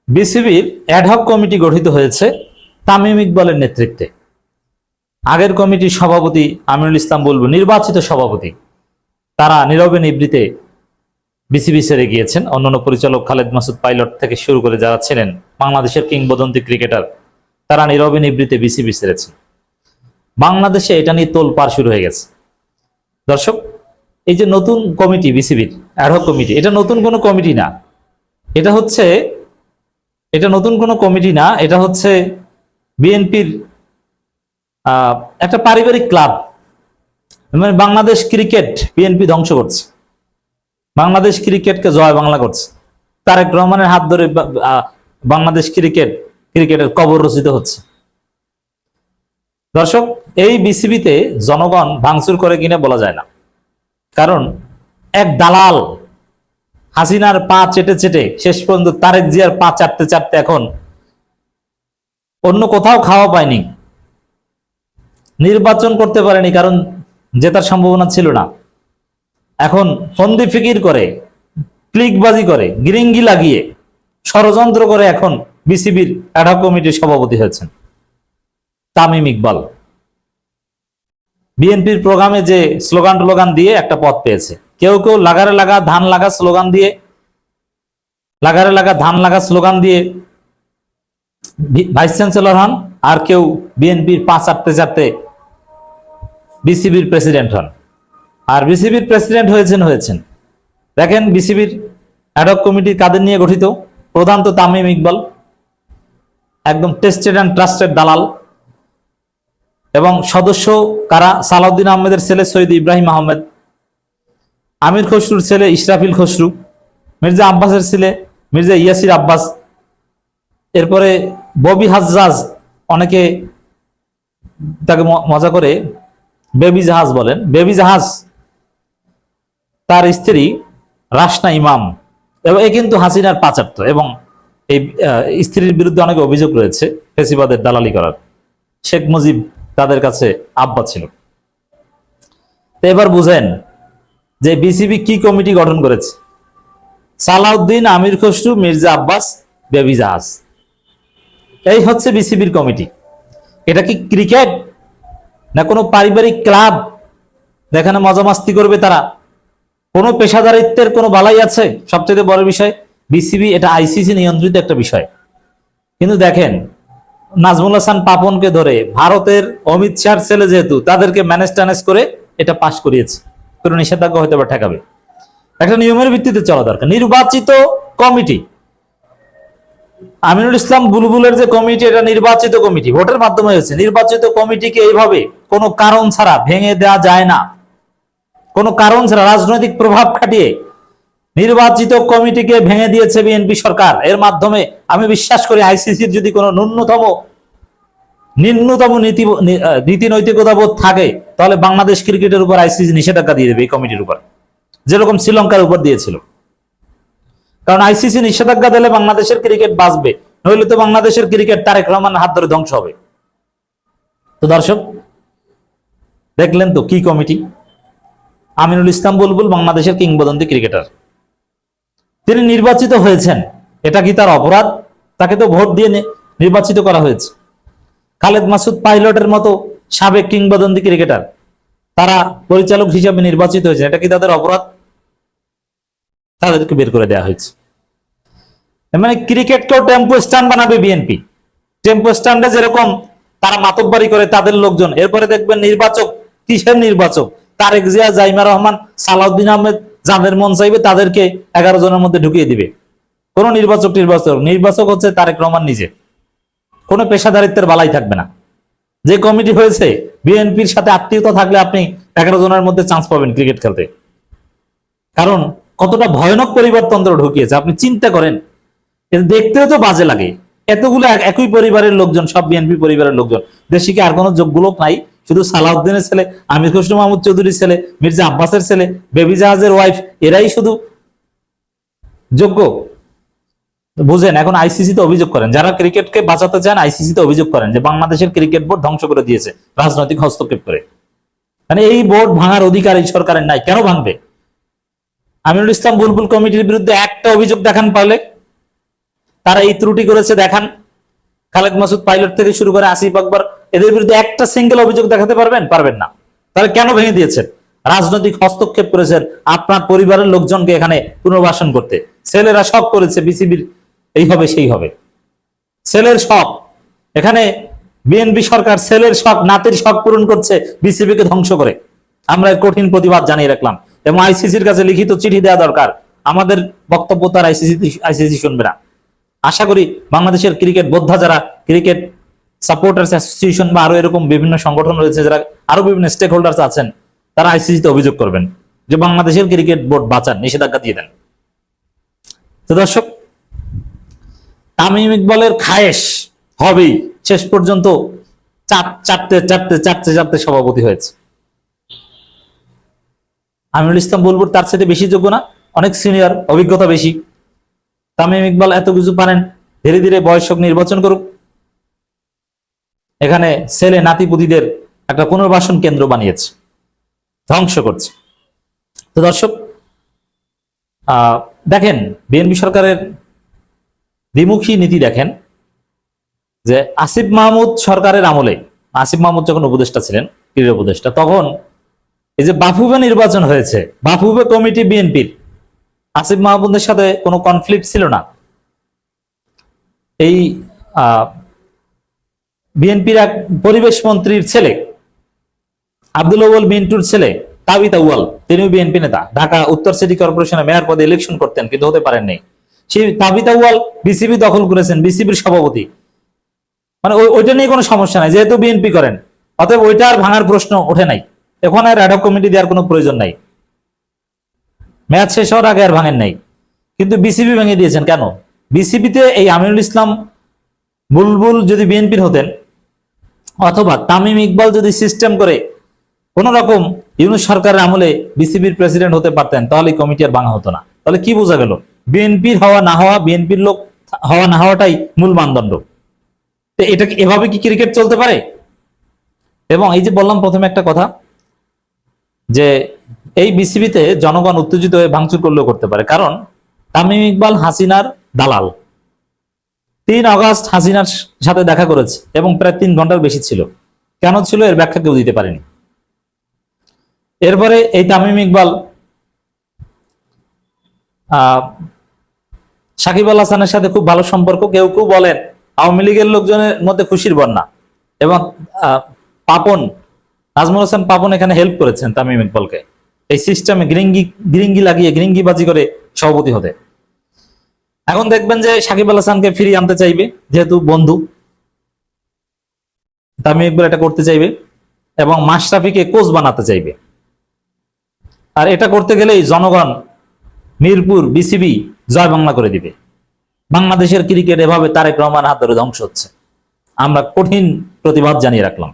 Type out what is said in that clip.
বিসিবির ad hoc committee গঠিত হয়েছে তামিম ইকবালের নেতৃত্বে। আগের কমিটির সভাপতি আমিনুল ইসলাম বুলবুল, নির্বাচিত সভাপতি, তারা নীরবে নিবৃতে বিসিবি ছেড়ে গিয়েছেন। অন্যান্য পরিচালক খালেদ মাসুদ পাইলট থেকে শুরু করে যারা ছিলেন বাংলাদেশের কিংবদন্তি ক্রিকেটার, তারা নীরবে নিবৃতে বিসিবি ছেড়েছেন। বাংলাদেশে এটা নিয়ে তোলপাড় শুরু হয়ে গেছে। দর্শক, এই যে নতুন কমিটি বিসিবির অ্যাডহক কমিটি, এটা নতুন কোনো কমিটি না, এটা হচ্ছে বিএনপির একটা পারিবারিক ক্লাব। মানে বাংলাদেশ ক্রিকেট বিএনপি ধ্বংস করছে, বাংলাদেশ ক্রিকেটকে জয় বাংলা করছে। তারেক রহমানের হাত ধরে বাংলাদেশ ক্রিকেটের কবর রচিত হচ্ছে। দর্শক, এই বিসিবিতে জনগণ ভাঙচুর করে কিনা বলা যায় না, কারণ এক দালাল হাসিনার পা চেটে চেটে শেষ পর্যন্ত তারেক জিয়ার পা চাটতে চাটতে এখন অন্য কোথাও খাওয়া পায়নি, নির্বাচন করতে পারেনি, কারণ জেতার সম্ভাবনা ছিল না। এখন ফন্দি ফিকির করে, ক্লিকবাজি করে, গিরিঙ্গি লাগিয়ে, ষড়যন্ত্র করে এখন বিসিবির অ্যাডহক কমিটির সভাপতি হয়েছেন তামিম ইকবাল। বিএনপির প্রোগ্রামে যে স্লোগান দিয়ে একটা পদ পেয়েছে। কেউ কেউ লাগারে লাগা ধান লাগা স্লোগান দিয়ে ভাইস চ্যান্সেলর হন, আর কেউ বিএনপির পা চাটতে চাটতে বিসিবির প্রেসিডেন্ট হন। আর বিসিবির প্রেসিডেন্ট হয়েছেন দেখেন, বিসিবির অ্যাডহক কমিটি কাদের নিয়ে গঠিত? প্রধান তো তামিম ইকবাল, একদম টেস্টেড অ্যান্ড ট্রাস্টেড দালাল। এবং সদস্য কারা? সালাউদ্দিন আহমেদের ছেলে সৈয়দ ইব্রাহিম আহমেদ, আমির খসরুর ছেলে ইশরাফিল খসরু, মির্জা আব্বাসের ছেলে মির্জা ইয়াসির আব্বাস, এরপরে ববি হাজ্জাজ, অনেকে তাকে মজা করে বেবি জাহাজ বলেন, বেবি জাহাজ, তার স্ত্রী রাশনা ইমাম। এবং এ কিন্তু হাসিনার পাচার্য, এবং এই স্ত্রীর বিরুদ্ধে অনেক অভিযোগ রয়েছে ফেসিবাদের দালালি করার। শেখ মুজিব তাদের কাছে আব্বা ছিল। তো এবার বুঝেন যে বিসিবি কি কমিটি গঠন করেছে। সালাউদ্দিন, আমির খসরু, মির্জা আব্বাস, বেবি জাহাজ, এই হচ্ছে বিসিবির কমিটি। এটা কি ক্রিকেট না কোনো পারিবারিক ক্লাব যেখানে মজা মাস্তি করবে তারা? কোনো পেশাদারিত্বের কোনো বালাই আছে? সবচেয়ে বড় বিষয়, বিসিবি এটা আইসিসি নিয়ন্ত্রিত একটা বিষয়। কিন্তু দেখেন, নাজমুল হাসান পাপনকে ধরে ভারতের অমিত শাহর ছেলে, যেহেতু তাদেরকে ম্যানেজ ট্যানেজ করে এটা পাশ করিয়েছে। কোনো নিষেধাজ্ঞা হয়তো বা ঠেকাবে। একটা নিয়মের ভিত্তিতে চলা দরকার। নির্বাচিত কমিটি, আমিনুল ইসলাম বুলবুলের যে কমিটি, এটা নির্বাচিত কমিটি, ভোটের মাধ্যমে হয়েছে। নির্বাচিত কমিটিকে এইভাবে কোনো কারণ ছাড়া ভেঙে দেওয়া যায় না। কোনো কারণ ছাড়া রাজনৈতিক প্রভাব খাটিয়ে নির্বাচিত কমিটিকে ভেঙে দিয়েছে বিএনপি সরকার। এর মাধ্যমে আমি বিশ্বাস করি আইসিসির যদি কোনো ন্যূনতম নীতি নৈতিকতা বোধ থাকে, তাহলে বাংলাদেশ ক্রিকেটের উপর আইসিসি নিষেধাজ্ঞা দিয়ে দেবে এই কমিটির উপর, যেরকম শ্রীলঙ্কার উপর দিয়েছিল। কারণ আইসিসি নিষেধাজ্ঞা দিলে বাংলাদেশের ক্রিকেট বাঁচবে, নইলে তো বাংলাদেশের ক্রিকেট তারেক রহমানের হাত ধরে ধ্বংস হবে। তো দর্শক, দেখলেন তো কি কমিটি। আমিনুল ইসলাম বুলবুল বাংলাদেশের কিংবদন্তি ক্রিকেটার, তিনি নির্বাচিত হয়েছেন। এটা কি তার অপরাধ? তাকে তো ভোট দিয়ে নির্বাচিত করা হয়েছে। খালেদ মাসুদ পাইলটের মতো সাবেক কিংবদন্তি ক্রিকেটার, তারা পরিচালক হিসাবে নির্বাচিত হয়েছে। এটা কি তাদের অপরাধ? তাদেরকে বের করে দেওয়া হয়েছে। মানে ক্রিকেটকেও টেম্পো স্ট্যান্ড বানাবে বিএনপি। টেম্পো স্ট্যান্ডে যেরকম তারা মাতব্বরি করে তাদের লোকজন, এরপরে দেখবেন নির্বাচক, কিসের নির্বাচক? তারেক জিয়া, জাইমা রহমান, সালাউদ্দিন আহমেদ, যাদের মন চাইবে তাদেরকে 11 জনের মধ্যে ঢুকিয়ে দিবে। কোন নির্বাচক হচ্ছে তারেক রহমান নিজে। কোনো পেশাদারিত্বের বালাই থাকবে না। যে কমিটি হয়েছে, বিএনপির সাথে আত্মীয়তা থাকলে আপনি 11 জনের মধ্যে চান্স পাবেন ক্রিকেট খেলতে। কারণ কতটা ভয়ানক পরিবারতন্ত্র ঢুকিয়েছে আপনি চিন্তা করেন। দেখতেও তো বাজে লাগে, এতগুলো একই পরিবারের লোকজন, সব বিএনপি পরিবারের লোকজন। দেশে কি আর কোনো যোগ্য লোক নাই? শুধু সালাউদ্দিনের ছেলে, আমির খসরু মাহমুদ চৌধুরীর ছেলে, মির্জা আব্বাসের ছেলে, বেবি জাহাজের ওয়াইফ, এরাই শুধু যোগ্য? বুঝেন, এখন আইসিসিতে অভিযোগ করেন, যারা ক্রিকেটকে বাঁচাতে চান আইসিসিতে অভিযোগ করেন যে বাংলাদেশের ক্রিকেট বোর্ড ধ্বংস করে দিয়েছে রাজনৈতিক হস্তক্ষেপ করে। মানে এই বোর্ড ভাঙার অধিকার এই সরকারের নাই, কেন ভাঙবে? আমিনুল ইসলাম বুলবুল কমিটির বিরুদ্ধে একটা অভিযোগ দেখান পারলে। তারা এই ত্রুটি করেছে দেখান। খালেদ মাসুদ পাইলট থেকে শুরু করে আসিফ আকবর, এদের বিরুদ্ধে একটা সিঙ্গেল অভিযোগ দেখাতে পারবেন? পারবেন না। তাহলে কেন ভেঙে দিয়েছেন? রাজনৈতিক হস্তক্ষেপ করেছেন আপনার পরিবারের লোকজনকে এখানে পুনর্বাসন করতে। ছেলেরা শখ করেছে বিসিবির এই হবে সেই হবে, ছেলের শখ। এখানে বিএনপি সরকার ছেলের শখ, নাতির শখ পূরণ করছে বিসিবিকে ধ্বংস করে। আমরা এর কঠিন প্রতিবাদ জানিয়ে রাখলাম এবং আইসিসির কাছে লিখিত চিঠি দেওয়া দরকার। আমাদের বক্তব্য তার আইসিসি শুনবে না। আশা করি বাংলাদেশের ক্রিকেট বোদ্ধা যারা, ক্রিকেট সাপোর্টার্স অ্যাসোসিয়েশন বা আরো এরকম বিভিন্ন সংগঠন রয়েছে, যারা আরো বিভিন্ন স্টেক হোল্ডার্স আছেন, তারা আইসিসিতে অভিযোগ করবেন যে বাংলাদেশের ক্রিকেট বোর্ড বাঁচান, নিষেধাজ্ঞা দিয়ে দেন। তো দর্শক, তামিম ইকবালের খায়েশ হবেই, শেষ পর্যন্ত চারটে চারটে চারটে চারটে সভাপতি হয়েছে। আমিনুল ইসলাম বুলবুল তার সাথে বেশি যোগ্য না? অনেক সিনিয়র, অভিজ্ঞতা বেশি। তামিম ইকবাল এত কিছু পারেন, ধীরে ধীরে বয়স হোক, নির্বাচন করুক। এখানে ছেলে নাতিপুতিদের একটা পুনর্বাসন কেন্দ্র বানিয়েছে, ধ্বংস করছে। তো দর্শক, দেখেন বিএনপি সরকারের দ্বিমুখী নীতি দেখেন, যে আসিফ মাহমুদ সরকারের আমলে, আসিফ মাহমুদ যখন উপদেষ্টা ছিলেন, ক্রীড়া উপদেষ্টা, তখন এই যে বাফুফে নির্বাচন হয়েছে, বাফুফে কমিটি বিএনপির, আসিফ মাহমুদের সাথে কোনো কনফ্লিক্ট ছিল না। এই বিএনপির এক পরিবেশ মন্ত্রীর ছেলে আব্দুল আউয়াল মিন্টুর ছেলে তাবিত আউয়াল, তিনিও বিএনপি নেতা, ঢাকা উত্তর সিটি কর্পোরেশনে মেয়র পদে ইলেকশন করতেন কিন্তু হতে পারেননি। সেই তাবিত আউয়াল বিসিবি দখল করেছেন, বিসিবির সভাপতি। মানে ওইটা নিয়ে কোনো সমস্যা নাই, যেহেতু বিএনপি করেন, অতএব ওইটা আর ভাঙার প্রশ্ন ওঠে নাই। এখন আর অ্যাডহক কমিটি দেওয়ার কোনো প্রয়োজন নাই, ম্যাচ শেষ হওয়ার আগে আর ভাঙেন নাই। কিন্তু বিসিবি ভেঙে দিয়েছেন কেন? বিসিবিতে এই আমিনুল ইসলাম বুলবুল যদি বিএনপির হতেন, অথবা তামিম ইকবাল যদি সিস্টেম করে কোন রকম ইউনূস সরকারের আমলে বিসিবির প্রেসিডেন্ট হতে পারতেন, তাহলে কমিটি আর ভাঙা হতো না। তাহলে কি বোঝা গেল? বিএনপির হওয়া না হওয়া, বিএনপির লোক হওয়া না হওয়াটাই মূল মানদণ্ড। এটা এভাবে কি ক্রিকেট চলতে পারে? এবং এই যে বললাম প্রথমে একটা কথা, যে এই বিসিবিতে জনগণ উত্তেজিত হয়ে ভাঙচুর করলেও করতে পারে, কারণ তামিম ইকবাল হাসিনার দালাল। 3 আগস্ট হাসিনার সাথে দেখা করেছে এবং প্রায় 3 ঘন্টার বেশি ছিল। কেন ছিল এর ব্যাখ্যা কেউ দিতে পারেনি। এরপরে এই তামিম ইকবাল সাকিব আল হাসানের সাথে খুব ভালো সম্পর্ক, কেউ কেউ বলেন আওয়ামী লীগের লোকজনের মধ্যে খুশির বন্যা। এবং পাপন, নাজমুল হাসান পাপন এখানে হেল্প করেছেন তামিম ইকবালকে এই সিস্টেমে গিরিঙ্গি লাগিয়ে, গিরিঙ্গিবাজি করে সভাপতি হতে। এখন দেখবেন যে সাকিব আল হাসানকে ফিরিয়ে আনতে চাইবে, যেহেতু বন্ধু। তামিম ইকবাল এটা করতে চাইবে এবং মাশরাফিকে কোচ বানাতে চাইবে। আর এটা করতে গেলেই জনগণ, মিরপুর, বিসিবি জয় বাংলা করে দিবে। বাংলাদেশের ক্রিকেট এভাবে তারেক রহমান হাত ধরে ধ্বংস হচ্ছে। আমরা কঠিন প্রতিবাদ জানিয়ে রাখলাম।